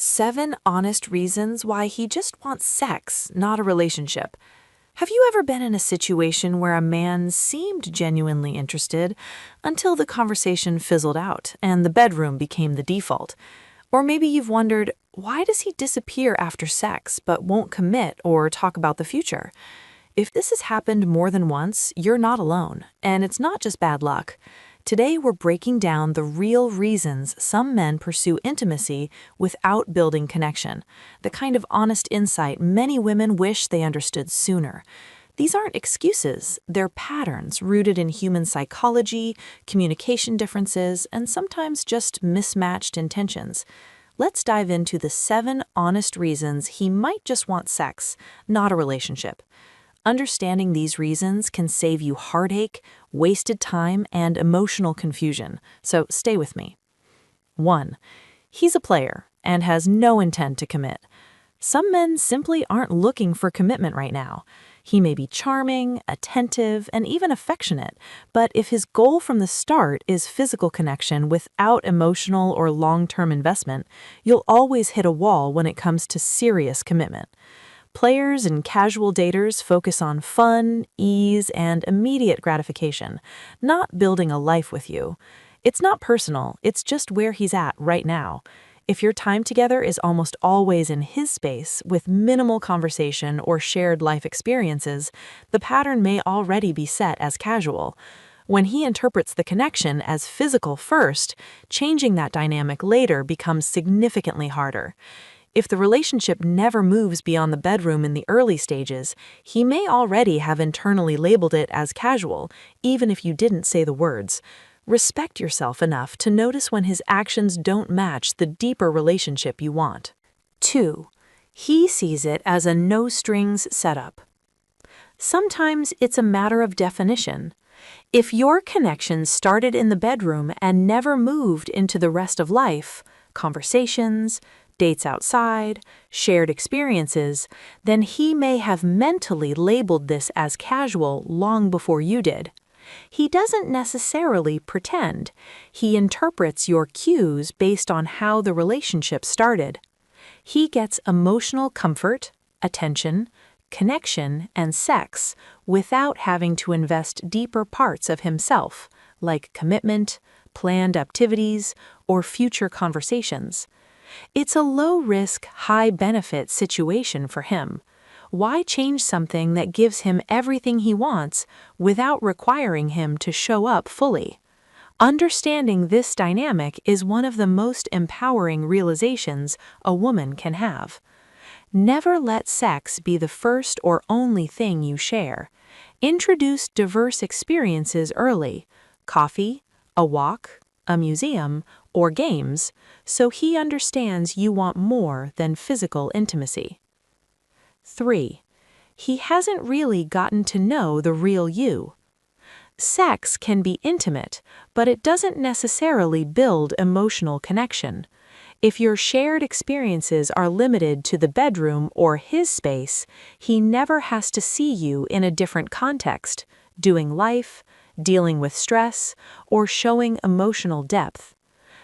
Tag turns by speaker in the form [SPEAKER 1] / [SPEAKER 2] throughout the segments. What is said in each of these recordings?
[SPEAKER 1] 7 honest reasons why he just wants sex, not a relationship. Have you ever been in a situation where a man seemed genuinely interested until the conversation fizzled out and the bedroom became the default? Or maybe you've wondered, why does he disappear after sex but won't commit or talk about the future? If this has happened more than once, you're not alone, and it's not just bad luck. Today, we're breaking down the real reasons some men pursue intimacy without building connection, the kind of honest insight many women wish they understood sooner. These aren't excuses, they're patterns rooted in human psychology, communication differences, and sometimes just mismatched intentions. Let's dive into the 7 honest reasons he might just want sex, not a relationship. Understanding these reasons can save you heartache, wasted time, and emotional confusion, so stay with me. 1. He's a player and has no intent to commit. Some men simply aren't looking for commitment right now. He may be charming, attentive, and even affectionate, but if his goal from the start is physical connection without emotional or long-term investment, you'll always hit a wall when it comes to serious commitment. Players and casual daters focus on fun, ease, and immediate gratification, not building a life with you. It's not personal, it's just where he's at right now. If your time together is almost always in his space, with minimal conversation or shared life experiences, the pattern may already be set as casual. When he interprets the connection as physical first, changing that dynamic later becomes significantly harder. If the relationship never moves beyond the bedroom in the early stages, he may already have internally labeled it as casual, even if you didn't say the words. Respect yourself enough to notice when his actions don't match the deeper relationship you want. 2. He sees it as a no-strings setup. Sometimes it's a matter of definition. If your connection started in the bedroom and never moved into the rest of life, conversations, dates outside, shared experiences, then he may have mentally labeled this as casual long before you did. He doesn't necessarily pretend. He interprets your cues based on how the relationship started. He gets emotional comfort, attention, connection, and sex without having to invest deeper parts of himself, like commitment, planned activities, or future conversations. It's a low-risk, high-benefit situation for him. Why change something that gives him everything he wants without requiring him to show up fully? Understanding this dynamic is one of the most empowering realizations a woman can have. Never let sex be the first or only thing you share. Introduce diverse experiences early: coffee, a walk, a museum, or games, so he understands you want more than physical intimacy. 3. He hasn't really gotten to know the real you. Sex can be intimate, but it doesn't necessarily build emotional connection. If your shared experiences are limited to the bedroom or his space, he never has to see you in a different context, doing life, dealing with stress, or showing emotional depth.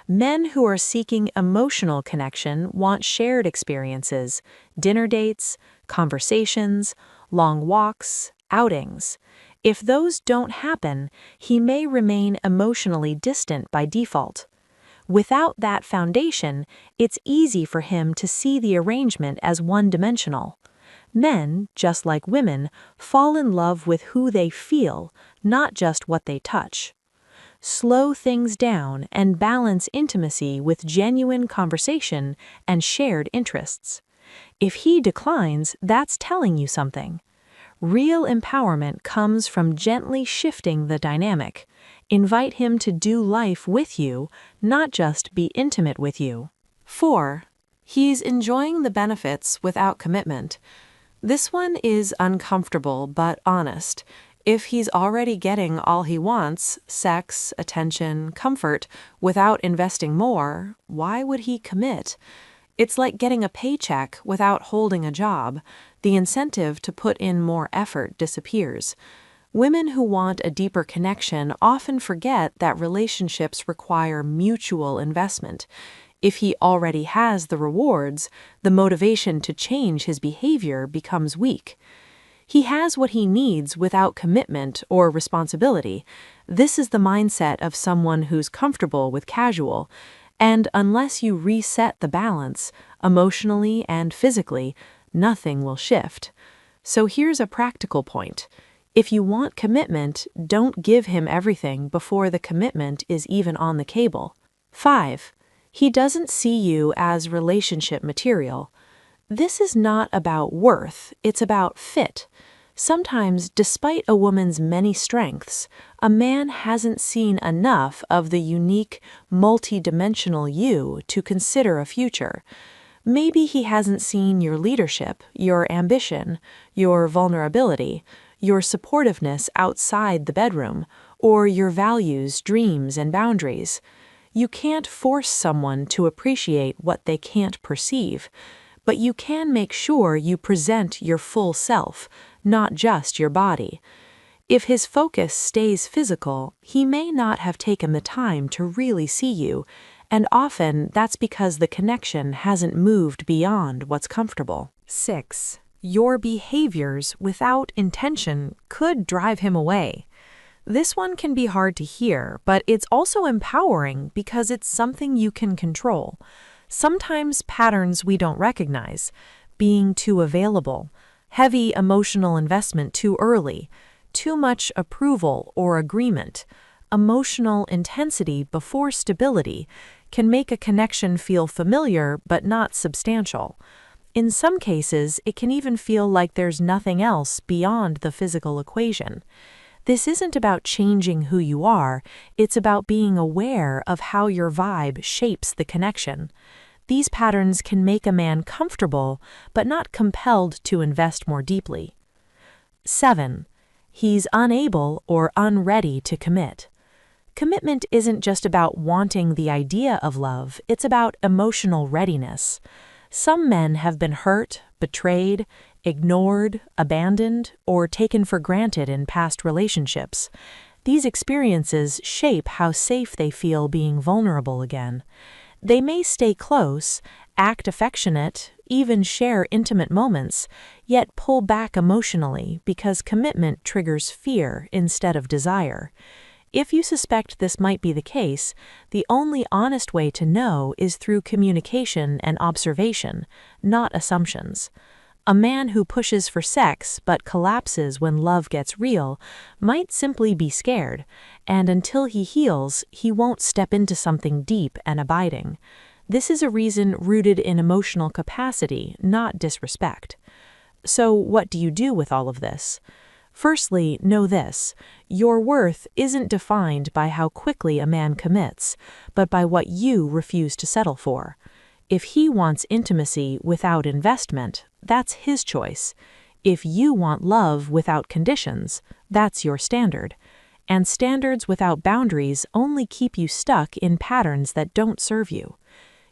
[SPEAKER 1] Men who are seeking emotional connection want shared experiences, dinner dates, conversations, long walks, outings. If those don't happen, he may remain emotionally distant by default. Without that foundation, it's easy for him to see the arrangement as one-dimensional. Men, just like women, fall in love with who they feel, not just what they touch. Slow things down and balance intimacy with genuine conversation and shared interests. If he declines, that's telling you something. Real empowerment comes from gently shifting the dynamic. Invite him to do life with you, not just be intimate with you. 4. He's enjoying the benefits without commitment. This one is uncomfortable but honest. If he's already getting all he wants, sex, attention, comfort, without investing more, why would he commit? It's like getting a paycheck without holding a job. The incentive to put in more effort disappears. Women who want a deeper connection often forget that relationships require mutual investment. If he already has the rewards, the motivation to change his behavior becomes weak. He has what he needs without commitment or responsibility. This is the mindset of someone who's comfortable with casual, and unless you reset the balance, emotionally and physically, nothing will shift. So here's a practical point. If you want commitment, don't give him everything before the commitment is even on the table. 5. He doesn't see you as relationship material. This is not about worth, it's about fit. Sometimes, despite a woman's many strengths, a man hasn't seen enough of the unique, multi-dimensional you to consider a future. Maybe he hasn't seen your leadership, your ambition, your vulnerability, your supportiveness outside the bedroom, or your values, dreams, and boundaries. You can't force someone to appreciate what they can't perceive, but you can make sure you present your full self, not just your body. If his focus stays physical, he may not have taken the time to really see you, and often that's because the connection hasn't moved beyond what's comfortable. 6. Your behaviors without intention could drive him away. This one can be hard to hear, but it's also empowering because it's something you can control. Sometimes patterns we don't recognize, being too available, heavy emotional investment too early, too much approval or agreement, emotional intensity before stability, can make a connection feel familiar but not substantial. In some cases, it can even feel like there's nothing else beyond the physical equation. This isn't about changing who you are, it's about being aware of how your vibe shapes the connection. These patterns can make a man comfortable, but not compelled to invest more deeply. 7. He's unable or unready to commit. Commitment isn't just about wanting the idea of love, it's about emotional readiness. Some men have been hurt, betrayed, ignored, abandoned, or taken for granted in past relationships. These experiences shape how safe they feel being vulnerable again. They may stay close, act affectionate, even share intimate moments, yet pull back emotionally because commitment triggers fear instead of desire. If you suspect this might be the case, the only honest way to know is through communication and observation, not assumptions. A man who pushes for sex but collapses when love gets real might simply be scared, and until he heals, he won't step into something deep and abiding. This is a reason rooted in emotional capacity, not disrespect. So what do you do with all of this? Firstly, know this: your worth isn't defined by how quickly a man commits, but by what you refuse to settle for. If he wants intimacy without investment, that's his choice. If you want love without conditions, that's your standard. And standards without boundaries only keep you stuck in patterns that don't serve you.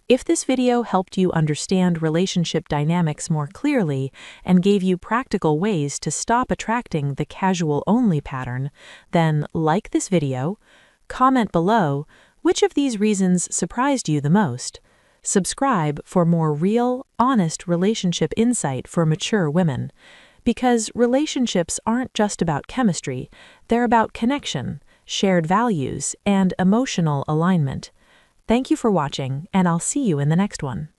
[SPEAKER 1] If this video helped you understand relationship dynamics more clearly and gave you practical ways to stop attracting the casual-only pattern, then like this video, comment below which of these reasons surprised you the most. Subscribe for more real, honest relationship insight for mature women. Because relationships aren't just about chemistry, they're about connection, shared values, and emotional alignment. Thank you for watching, and I'll see you in the next one.